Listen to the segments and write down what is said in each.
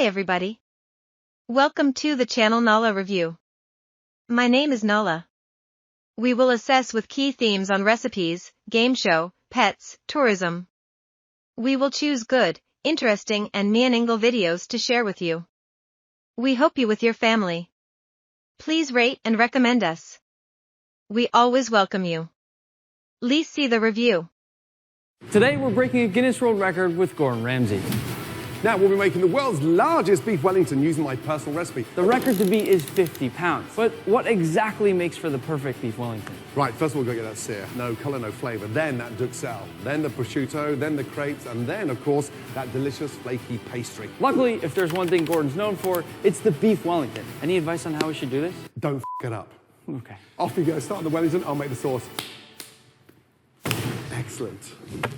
everybody. Welcome to the channel Nala Review. My name is Nala. We will assess with key themes on recipes, game show, pets, tourism. We will choose good, interesting and meaningful videos to share with you. We hope you with your family. Please rate and recommend us. We always welcome you. Let's see the review. Today we're breaking a Guinness World Record with Gordon Ramsay. Now we'll be making the world's largest beef Wellington using my personal recipe. The record to beat is 50 pounds. But what exactly makes for the perfect beef Wellington? Right, first of all, we've got to get that sear. No colour, no flavour. Then that duxelle. Then the prosciutto. Then the crepes. And then, of course, that delicious flaky pastry. Luckily, if there's one thing Gordon's known for, it's the beef Wellington. Any advice on how we should do this? Don't it up. Okay. Off you go. Start the Wellington. I'll make the sauce. Excellent.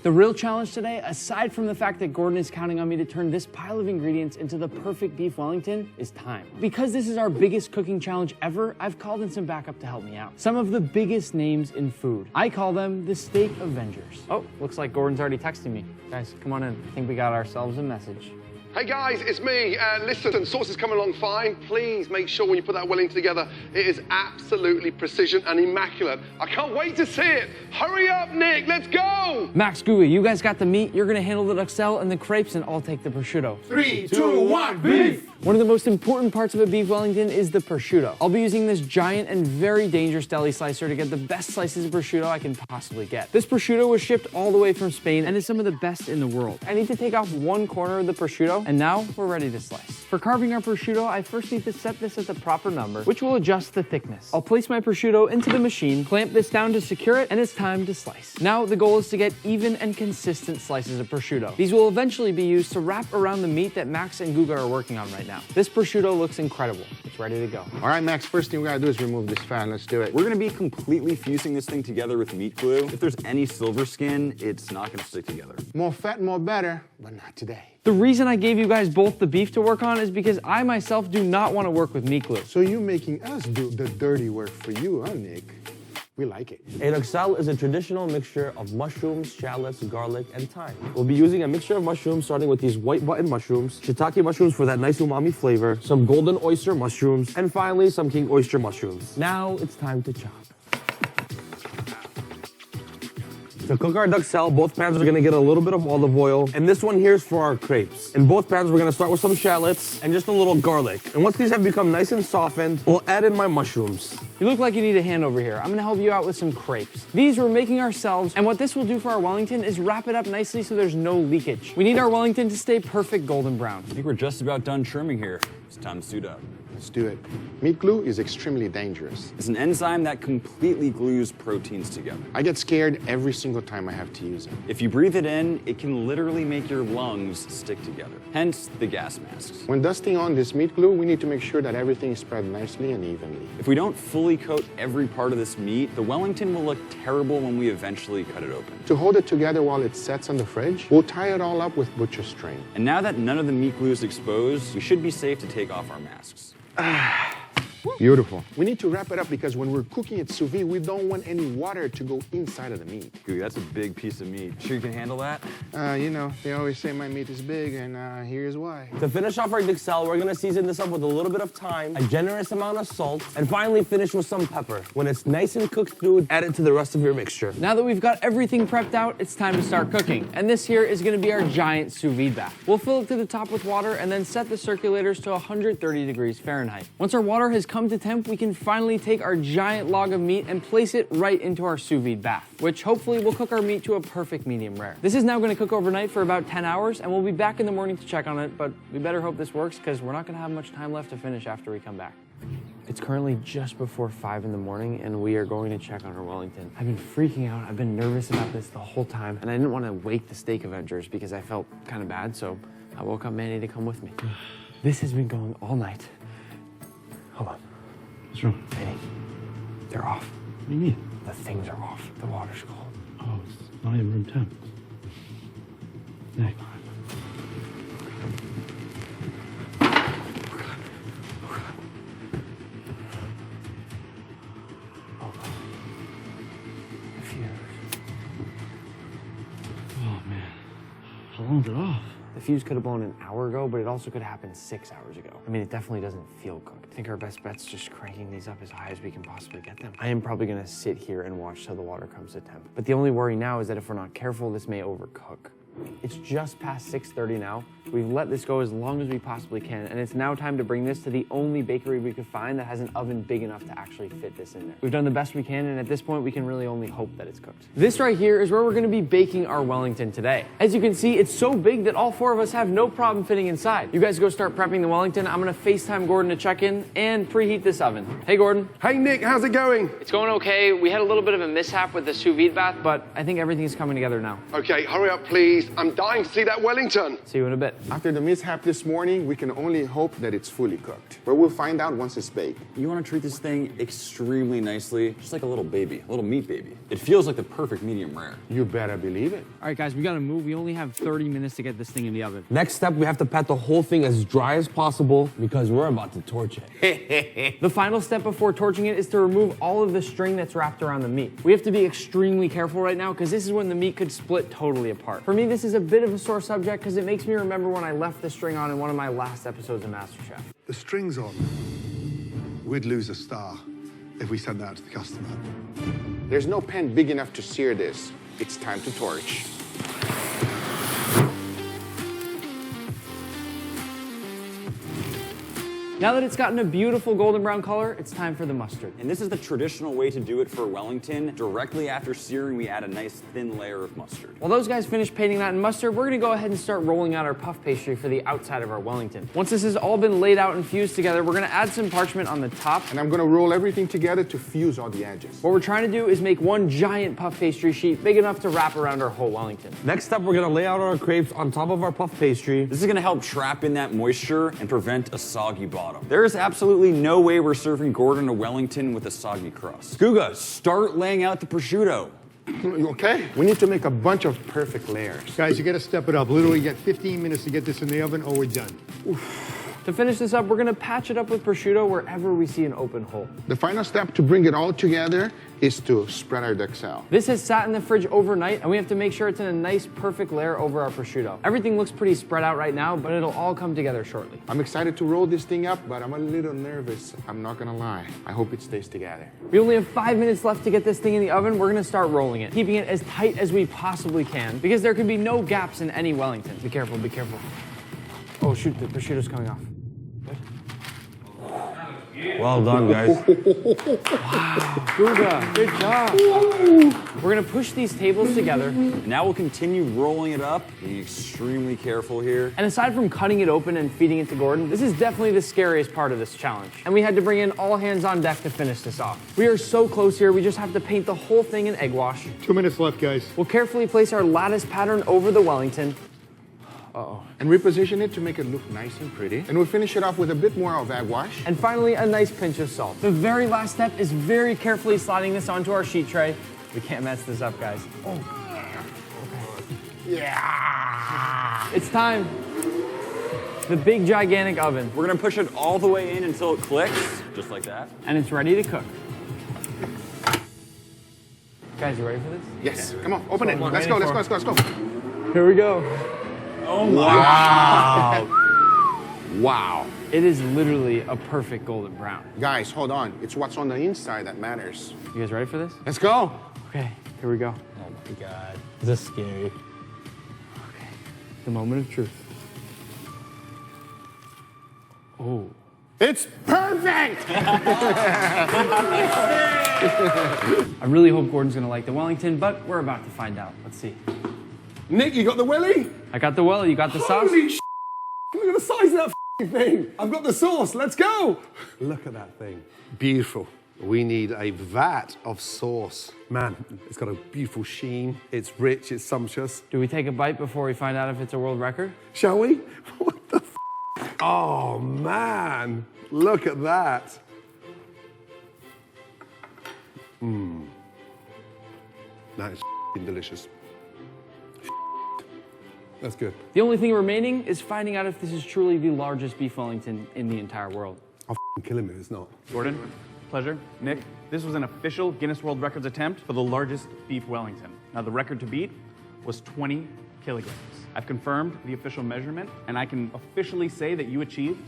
The real challenge today, aside from the fact that Gordon is counting on me to turn this pile of ingredients into the perfect beef Wellington, is time. Because this is our biggest cooking challenge ever, I've called in some backup to help me out. Some of the biggest names in food. I call them the Steak Avengers. Oh, looks like Gordon's already texting me. Guys, come on in. I think we got ourselves a message. Hey guys, it's me. Listen, sauce is coming along fine. Please make sure when you put that Wellington together, it is absolutely precision and immaculate. I can't wait to see it. Hurry up, Nick. Let's go. Max, Gooey, you guys got the meat. You're going to handle the duxelle and the crepes, and I'll take the prosciutto. 3, 2, 1, beef. One of the most important parts of a beef Wellington is the prosciutto. I'll be using this giant and very dangerous deli slicer to get the best slices of prosciutto I can possibly get. This prosciutto was shipped all the way from Spain and is some of the best in the world. I need to take off one corner of the prosciutto, and now we're ready to slice. For carving our prosciutto, I first need to set this at the proper number, which will adjust the thickness. I'll place my prosciutto into the machine, clamp this down to secure it, and it's time to slice. Now the goal is to get even and consistent slices of prosciutto. These will eventually be used to wrap around the meat that Max and Guga are working on right now. This prosciutto looks incredible. It's ready to go. All right, Max, first thing we gotta do is remove this fan. Let's do it. We're gonna be completely fusing this thing together with meat glue. If there's any silver skin, it's not gonna stick together. More fat, more better, but not today. The reason I gave you guys both the beef to work on is because I myself do not want to work with meat glue. So you're making us do the dirty work for you, huh, Nick? We like it. A duxelle is a traditional mixture of mushrooms, shallots, garlic, and thyme. We'll be using a mixture of mushrooms, starting with these white button mushrooms, shiitake mushrooms for that nice umami flavor, some golden oyster mushrooms, and finally some king oyster mushrooms. Now it's time to chop. To cook our duxelle, both pans are gonna get a little bit of olive oil, and this one here is for our crepes. In both pans, we're gonna start with some shallots and just a little garlic. And once these have become nice and softened, we'll add in my mushrooms. You look like you need a hand over here. I'm gonna help you out with some crepes. These we're making ourselves, and what this will do for our Wellington is wrap it up nicely so there's no leakage. We need our Wellington to stay perfect golden brown. I think we're just about done trimming here. It's time to suit up. Let's do it. Meat glue is extremely dangerous. It's an enzyme that completely glues proteins together. I get scared every single time I have to use it. If you breathe it in, it can literally make your lungs stick together. Hence the gas masks. When dusting on this meat glue, we need to make sure that everything is spread nicely and evenly. If we don't fully coat every part of this meat, the Wellington will look terrible when we eventually cut it open. To hold it together while it sets on the fridge, we'll tie it all up with butcher string. And now that none of the meat glue is exposed, we should be safe to take off our masks. Beautiful. We need to wrap it up because when we're cooking it sous vide, we don't want any water to go inside of the meat. Gooey, that's a big piece of meat. Sure you can handle that? You know, they always say my meat is big, and here's why. To finish off our duxelle, we're gonna season this up with a little bit of thyme, a generous amount of salt, and finally finish with some pepper. When it's nice and cooked through, add it to the rest of your mixture. Now that we've got everything prepped out, it's time to start cooking. And this here is gonna be our giant sous vide bath. We'll fill it to the top with water and then set the circulators to 130 degrees Fahrenheit. Once our water has come to temp, we can finally take our giant log of meat and place it right into our sous vide bath, which hopefully will cook our meat to a perfect medium rare. This is now going to cook overnight for about 10 hours, and we'll be back in the morning to check on it, but we better hope this works because we're not going to have much time left to finish after we come back. It's currently just before 5 in the morning, and we are going to check on our Wellington. I've been freaking out. I've been nervous about this the whole time, and I didn't want to wake the Steak Avengers because I felt kind of bad, so I woke up Manny to come with me. This has been going all night. Hold on. What's wrong? Manny, they're off. What do you mean? The things are off. The water's cold. Oh, it's not even room temp. Nick. Oh, man. How long is it off? The fuse could have blown an hour ago, but it also could have happened 6 hours ago. I mean, it definitely doesn't feel cooked. I think our best bet's just cranking these up as high as we can possibly get them. I am probably gonna sit here and watch till the water comes to temp. But the only worry now is that if we're not careful, this may overcook. It's just past 6:30 now. We've let this go as long as we possibly can, and it's now time to bring this to the only bakery we could find that has an oven big enough to actually fit this in there. We've done the best we can, and at this point, we can really only hope that it's cooked. This right here is where we're gonna be baking our Wellington today. As you can see, it's so big that all 4 of us have no problem fitting inside. You guys go start prepping the Wellington. I'm gonna FaceTime Gordon to check in and preheat this oven. Hey, Gordon. Hey, Nick, how's it going? It's going okay. We had a little bit of a mishap with the sous vide bath, but I think everything's coming together now. Okay, hurry up, please. I'm dying to see that Wellington. See you in a bit. After the mishap this morning, we can only hope that it's fully cooked. But we'll find out once it's baked. You want to treat this thing extremely nicely, just like a little baby, a little meat baby. It feels like the perfect medium rare. You better believe it. All right, guys, we gotta move. We only have 30 minutes to get this thing in the oven. Next step, we have to pat the whole thing as dry as possible because we're about to torch it. The final step before torching it is to remove all of the string that's wrapped around the meat. We have to be extremely careful right now because this is when the meat could split totally apart. For me, this is a bit of a sore subject because it makes me remember when I left the string on in one of my last episodes of MasterChef. The string's on. We'd lose a star if we sent that out to the customer. There's no pan big enough to sear this. It's time to torch. Now that it's gotten a beautiful golden brown color, it's time for the mustard. And this is the traditional way to do it for Wellington. Directly after searing, we add a nice thin layer of mustard. While those guys finish painting that in mustard, we're gonna go ahead and start rolling out our puff pastry for the outside of our Wellington. Once this has all been laid out and fused together, we're gonna add some parchment on the top. And I'm gonna roll everything together to fuse all the edges. What we're trying to do is make one giant puff pastry sheet big enough to wrap around our whole Wellington. Next step, we're gonna lay out our crepes on top of our puff pastry. This is gonna help trap in that moisture and prevent a soggy bottom. There is absolutely no way we're serving Gordon a Wellington with a soggy crust. Guga, start laying out the prosciutto. Okay, we need to make a bunch of perfect layers. Guys, you gotta step it up. Literally, you got 15 minutes to get this in the oven or we're done. To finish this up, we're gonna patch it up with prosciutto wherever we see an open hole. The final step to bring it all together is to spread our Dexel. This has sat in the fridge overnight, and we have to make sure it's in a nice, perfect layer over our prosciutto. Everything looks pretty spread out right now, but it'll all come together shortly. I'm excited to roll this thing up, but I'm a little nervous. I'm not gonna lie. I hope it stays together. We only have 5 minutes left to get this thing in the oven. We're gonna start rolling it, keeping it as tight as we possibly can, because there can be no gaps in any Wellington. Be careful, be careful. Oh shoot, the prosciutto's coming off. Well done, guys. Guga, good job. We're gonna push these tables together. Now we'll continue rolling it up, being extremely careful here. And aside from cutting it open and feeding it to Gordon, this is definitely the scariest part of this challenge. And we had to bring in all hands on deck to finish this off. We are so close here, we just have to paint the whole thing in egg wash. 2 minutes left, guys. We'll carefully place our lattice pattern over the Wellington. And reposition it to make it look nice and pretty. And we'll finish it off with a bit more of egg wash. And finally, a nice pinch of salt. The very last step is very carefully sliding this onto our sheet tray. We can't mess this up, guys. Oh. Yeah! It's time. The big, gigantic oven. We're gonna push it all the way in until it clicks, just like that. And it's ready to cook. Guys, you ready for this? Yes, come on, open it. Let's go, let's go, let's go, let's go. Here we go. Oh my Wow! Wow. It is literally a perfect golden brown. Guys, hold on. It's what's on the inside that matters. You guys ready for this? Let's go. Okay, here we go. Oh my God, this is scary. Okay, the moment of truth. Oh. It's perfect! I really hope Gordon's gonna like the Wellington, but we're about to find out. Let's see. Nick, you got the welly? I got the welly, you got the sauce? Holy sh**! Look at the size of that thing. I've got the sauce. Let's go. Look at that thing. Beautiful. We need a vat of sauce. Man, it's got a beautiful sheen. It's rich, it's sumptuous. Do we take a bite before we find out if it's a world record? Shall we? What the f***? Oh, man. Look at that. Mmm. That is f***ing delicious. That's good. The only thing remaining is finding out if this is truly the largest beef Wellington in the entire world. I'll f***ing kill him if it's not. Gordon, pleasure. Nick, this was an official Guinness World Records attempt for the largest beef Wellington. Now, the record to beat was 20 kilograms. I've confirmed the official measurement, and I can officially say that you achieved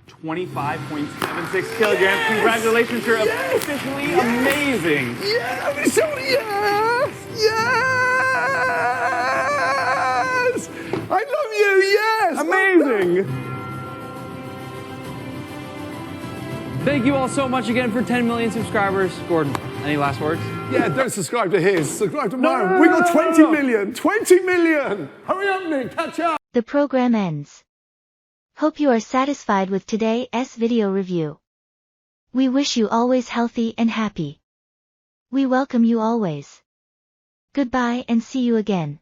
25.76 kilograms. Congratulations, you're officially amazing. Yeah, yes! Yes! I love you, yes! Amazing. Thank you all so much again for 10 million subscribers. Gordon, any last words? Yeah, don't subscribe to his, subscribe to mine. We got 20 million, 20 million! Hurry up, Nick, catch up! The program ends. Hope you are satisfied with today's video review. We wish you always healthy and happy. We welcome you always. Goodbye and see you again.